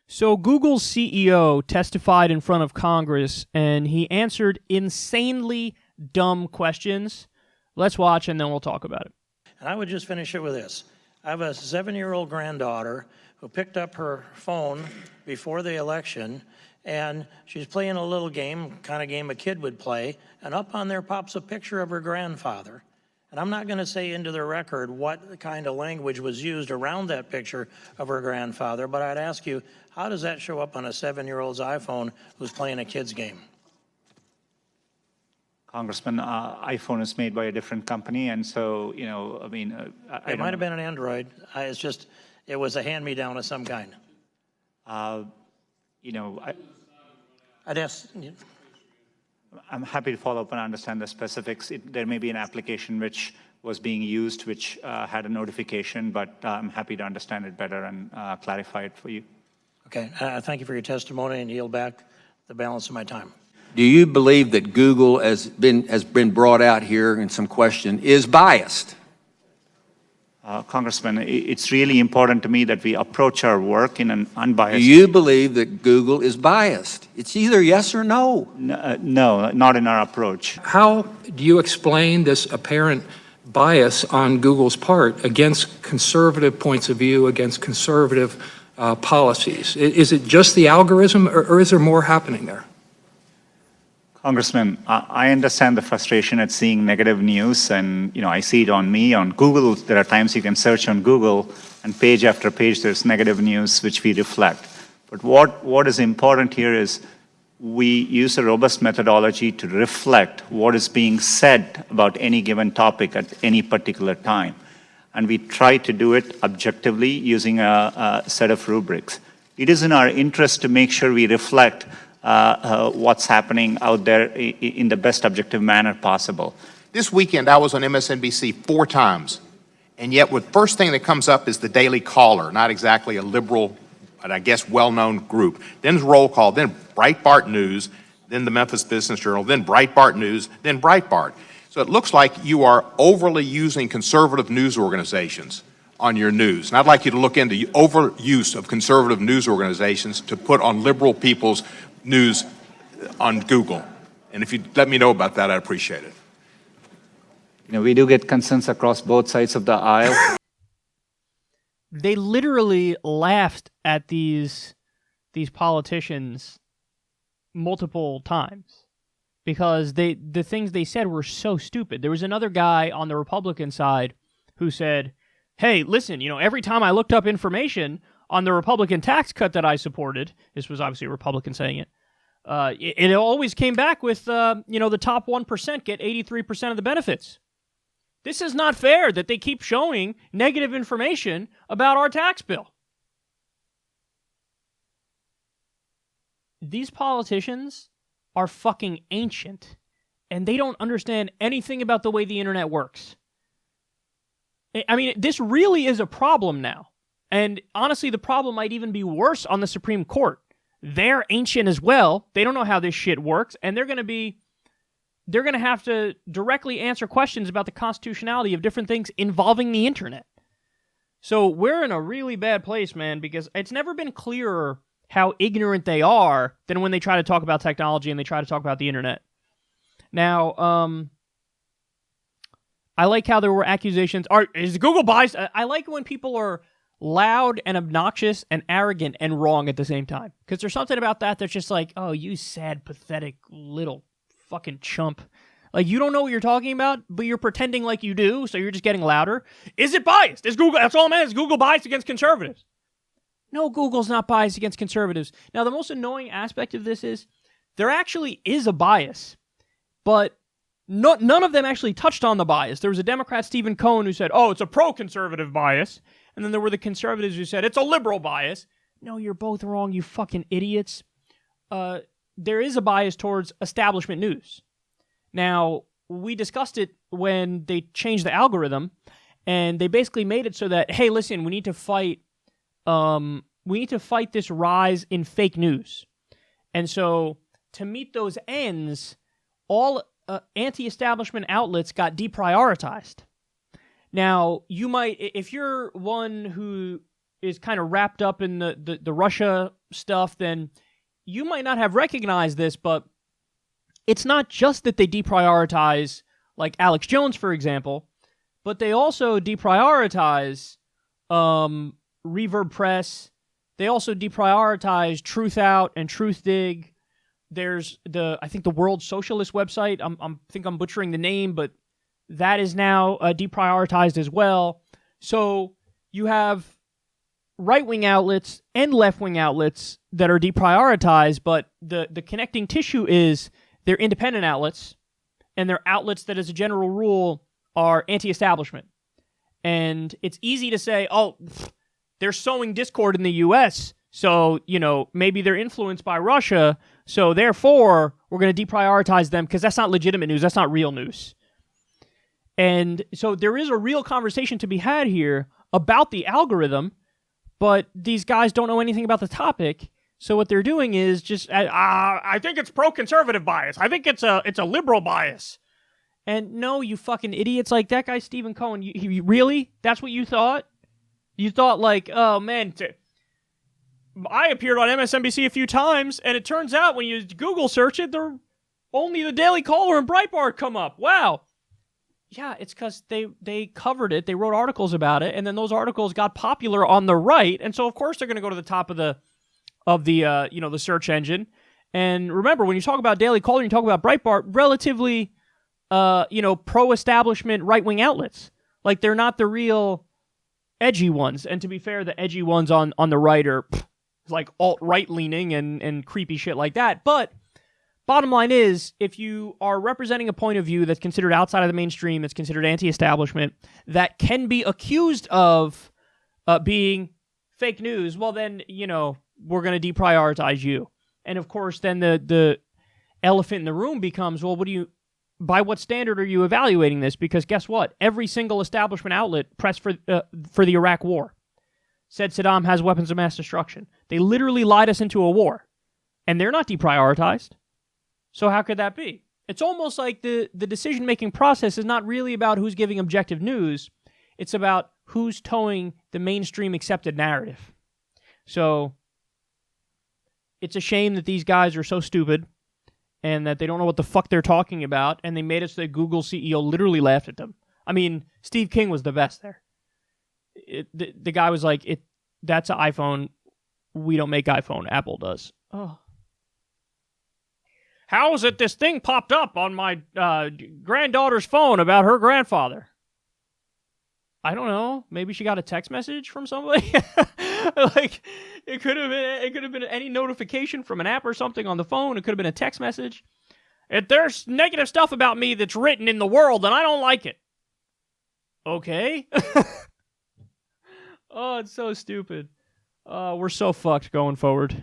So Google's CEO testified in front of Congress, and he answered insanely dumb questions. Let's watch, and then we'll talk about it. And I would just finish it with this. I have a 7-year-old granddaughter who picked up her phone before the election, and she's playing a little game, kind of game a kid would play, and up on there pops a picture of her grandfather. And I'm not going to say into the record what kind of language was used around that picture of her grandfather, but I'd ask you, how does that show up on a 7-year-old's iPhone who's playing a kid's game? Congressman, iPhone is made by a different company, and so, It might have been an Android. It was a hand-me-down of some kind. I'd ask... I'm happy to follow up and understand the specifics. There may be an application which was being used, which had a notification, but I'm happy to understand it better and clarify it for you. Okay, thank you for your testimony, and yield back the balance of my time. Do you believe that Google has been brought out here in some question is biased? Congressman, it's really important to me that we approach our work in an unbiased... Do you believe that Google is biased? It's either yes or no. No, not in our approach. How do you explain this apparent bias on Google's part against conservative points of view, against conservative policies? Is it just the algorithm, or is there more happening there? Congressman, I understand the frustration at seeing negative news, and I see it on me, on Google. There are times you can search on Google, and page after page there's negative news which we reflect. But what is important here is we use a robust methodology to reflect what is being said about any given topic at any particular time. And we try to do it objectively using a set of rubrics. It is in our interest to make sure we reflect what's happening out there in the best objective manner possible. This weekend, I was on MSNBC 4 times, and yet the first thing that comes up is the Daily Caller, not exactly a liberal, but I guess well-known group. Then Roll Call, then Breitbart News, then the Memphis Business Journal, then Breitbart News, then Breitbart. So it looks like you are overly using conservative news organizations on your news. And I'd like you to look into the overuse of conservative news organizations to put on liberal people's news on Google. And if you'd let me know about that, I'd appreciate it. We do get concerns across both sides of the aisle. They literally laughed at these politicians multiple times because the things they said were so stupid. There was another guy on the Republican side who said, hey, listen, every time I looked up information on the Republican tax cut that I supported, this was obviously a Republican saying it, it always came back with, the top 1% get 83% of the benefits. This is not fair that they keep showing negative information about our tax bill. These politicians are fucking ancient, and they don't understand anything about the way the internet works. I mean, this really is a problem now. And honestly, the problem might even be worse on the Supreme Court. They're ancient as well. They don't know how this shit works, and they're going to have to directly answer questions about the constitutionality of different things involving the internet. So we're in a really bad place, man, because it's never been clearer how ignorant they are than when they try to talk about technology and they try to talk about the internet. Now, I like how there were accusations. Is Google biased? I like when people are loud and obnoxious and arrogant and wrong at the same time. Because there's something about that that's just like, oh, you sad, pathetic little fucking chump. Like, you don't know what you're talking about, but you're pretending like you do, so you're just getting louder. Is it biased? Is Google, that's all I'm asking, is Google biased against conservatives? No, Google's not biased against conservatives. Now, the most annoying aspect of this is there actually is a bias, but none of them actually touched on the bias. There was a Democrat, Stephen Cohen, who said, oh, it's a pro-conservative bias. And then there were the conservatives who said, it's a liberal bias. No, you're both wrong, you fucking idiots. There is a bias towards establishment news. Now, we discussed it when they changed the algorithm, and they basically made it so that, hey, listen, we need to fight this rise in fake news. And so, to meet those ends, all anti-establishment outlets got deprioritized. Now, you might, if you're one who is kind of wrapped up in the Russia stuff, then you might not have recognized this, but it's not just that they deprioritize, like Alex Jones, for example, but they also deprioritize Reverb Press. They also deprioritize Truth Out and Truth Dig. There's I think the World Socialist website. I think I'm butchering the name, but that is now deprioritized as well. So you have right-wing outlets and left-wing outlets that are deprioritized, but the connecting tissue is they're independent outlets, and they're outlets that, as a general rule, are anti-establishment. And it's easy to say, oh, they're sowing discord in the U.S., so, maybe they're influenced by Russia, so therefore we're going to deprioritize them because that's not legitimate news, that's not real news. And so there is a real conversation to be had here about the algorithm, but these guys don't know anything about the topic. So what they're doing is just, I think it's pro-conservative bias. I think it's a liberal bias. And no, you fucking idiots, like that guy Stephen Cohen, you really? That's what you thought? You thought like, oh man, I appeared on MSNBC a few times, and it turns out when you Google search it, only the Daily Caller and Breitbart come up. Wow. Yeah, it's because they covered it, they wrote articles about it, and then those articles got popular on the right, and so of course they're going to go to the top of the search engine. And remember, when you talk about Daily Caller, you talk about Breitbart, relatively, pro-establishment right-wing outlets. Like, they're not the real edgy ones. And to be fair, the edgy ones on the right are like alt-right leaning and creepy shit like that. But bottom line is, if you are representing a point of view that's considered outside of the mainstream, that's considered anti-establishment, that can be accused of being fake news, well then, we're going to deprioritize you. And of course, then the elephant in the room becomes, well, by what standard are you evaluating this? Because guess what? Every single establishment outlet pressed for the Iraq war said Saddam has weapons of mass destruction. They literally lied us into a war. And they're not deprioritized. So how could that be? It's almost like the decision-making process is not really about who's giving objective news. It's about who's towing the mainstream accepted narrative. So it's a shame that these guys are so stupid and that they don't know what the fuck they're talking about, and they made it so that Google CEO literally laughed at them. I mean, Steve King was the best there. The guy was like, that's an iPhone. We don't make iPhone. Apple does. Oh. How is it this thing popped up on my granddaughter's phone about her grandfather? I don't know. Maybe she got a text message from somebody. Like, it could have been any notification from an app or something on the phone. It could have been a text message. If there's negative stuff about me that's written in the world, and I don't like it. Okay. Oh, it's so stupid. We're so fucked going forward.